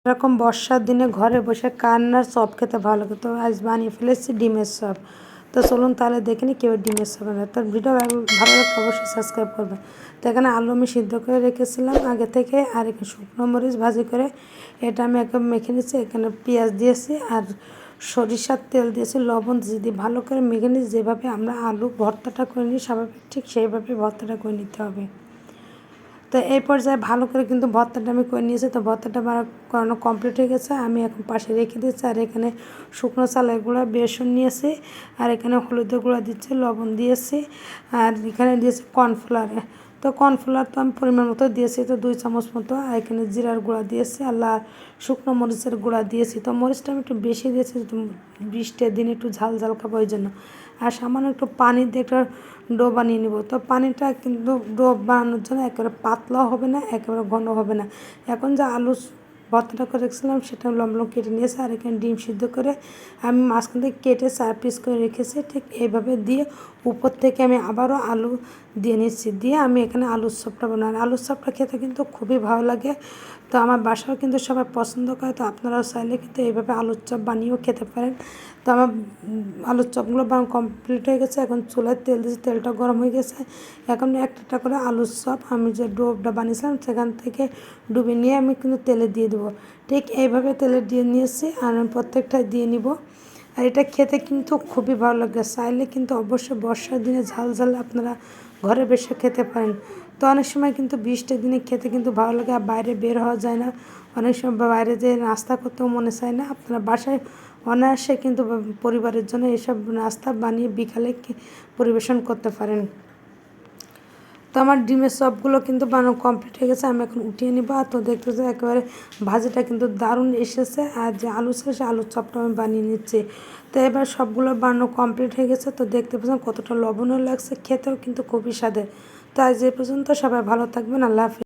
এরকম বর্ষার দিনে ঘরে বসে কান্নার চপ খেতে ভালো লাগে, তো আজ বানিয়ে ফেলেছি ডিমের চপ। তো চলুন তাহলে দেখে নিই কীভাবে ডিমের চপ বানায়। তো ভিডিও ভালো লাগলে অবশ্যই সাবস্ক্রাইব করবেন। তো এখানে আলু আমি সিদ্ধ করে রেখেছিলাম আগে থেকে, আর এখানে শুকনো মরিচ ভাজি করে এটা আমি একদম মেখে নিচ্ছি। এখানে পেঁয়াজ দিয়েছি আর সরিষার তেল দিয়েছি, লবণ দিয়ে ভালো করে মেখে নিচ্ছি। যেভাবে আমরা আলু ভর্তাটা করে নিই স্বাভাবিক, ঠিক সেইভাবে ভর্তাটা করে নিতে হবে। তো এই পর্যায়ে ভালো করে কিন্তু ভর্তাটা আমি করে নিয়েছি। তো ভর্তাটা করানো কমপ্লিট হয়ে গেছে, আমি এখন পাশে রেখে দিচ্ছি। আর এখানে শুকনো চালের গুঁড়া বেসন নিয়েছি, আর এখানে হলুদের গুঁড়া দিচ্ছি, লবণ দিয়েছি, আর এখানে দিয়েছি কর্নফ্লাওয়ার। তো কর্নফ্লাওয়ার তো আমি পরিমাণ মতো দিয়েছি, তো 2 চামচ মতো। আর এখানে জিরার গুঁড়া দিয়েছি, আর শুকনো মরিচের গুঁড়া দিয়েছি। তো মরিচটা আমি একটু বেশি দিয়েছি, বৃষ্টির দিন একটু ঝাল ঝাল খাবো ওই জন্য। আর সামান্য একটু পানি দিয়ে একটা ডো বানিয়ে নেব। তো পানিটা কিন্তু ডো বানানোর জন্য একেবারে পাতলাও হবে না, একেবারে ঘন হবে না। এখন যে আলু ভর্তাটা করে রেখেছিলাম সেটা লম্বা লম্বা কেটে নিয়েছি, আর এখানে ডিম সিদ্ধ করে আমি মাঝখান থেকে কেটে 4 পিস করে রেখেছি। ঠিক এইভাবে দিয়ে উপর থেকে আমি আবারও আলু দিয়ে নিচ্ছি, দিয়ে আমি এখানে আলুর চপটা বানাই। আলুর চপটা খেতে কিন্তু খুবই ভালো লাগে। তো আমার বাসাও কিন্তু সবাই পছন্দ করে। তো আপনারাও চাইলে কিন্তু এইভাবে আলুর চপ বানিয়েও খেতে পারেন। তো আমার আলুর চপগুলো বানানো কমপ্লিট হয়ে গেছে। এখন চুলায় তেল দিয়েছি, তেলটা গরম হয়ে গেছে। এখন একটা করে আলুর চপ আমি যে ডোটা বানিয়েছিলাম সেখান থেকে ডুবে নিয়ে আমি কিন্তু তেলে দিয়ে দেবো। ঠিক এইভাবে তেলে দিয়ে নিয়েছি, আর আমি প্রত্যেকটা দিয়ে নিব। আর এটা খেতে কিন্তু খুবই ভালো লাগে। চাইলে কিন্তু অবশ্যই বর্ষার দিনে ঝাল ঝাল আপনারা ঘরে বসে খেতে পারেন। তো অনেক সময় কিন্তু বৃষ্টির দিনে খেতে কিন্তু ভালো লাগে, আর বাইরে বের হওয়া যায় না। অনেক সময় বাইরে যেয়ে নাস্তা করতেও মনে চায় না। আপনারা বাসায় অনায়াসে কিন্তু পরিবারের জন্য এসব নাস্তা বানিয়ে বিকালে পরিবেশন করতে পারেন। তো আমার ডিমের চপগুলো কিন্তু বানানো কমপ্লিট হয়ে গেছে, আমি এখন উঠিয়ে নিব। আর তো দেখতেছি একেবারে ভাজিটা কিন্তু দারুণ এসেছে, আর যে আলু ছিল সে আলুর চপটা আমি বানিয়ে নিচ্ছি। তো এবার সবগুলো বানানো কমপ্লিট হয়ে গেছে। তো দেখতে পাচ্ছেন কতটা লবণও লাগছে, খেতেও কিন্তু খুবই স্বাদের। তো আজ এ পর্যন্ত, সবাই ভালো থাকবেন, আল্লাহ হাফিজ।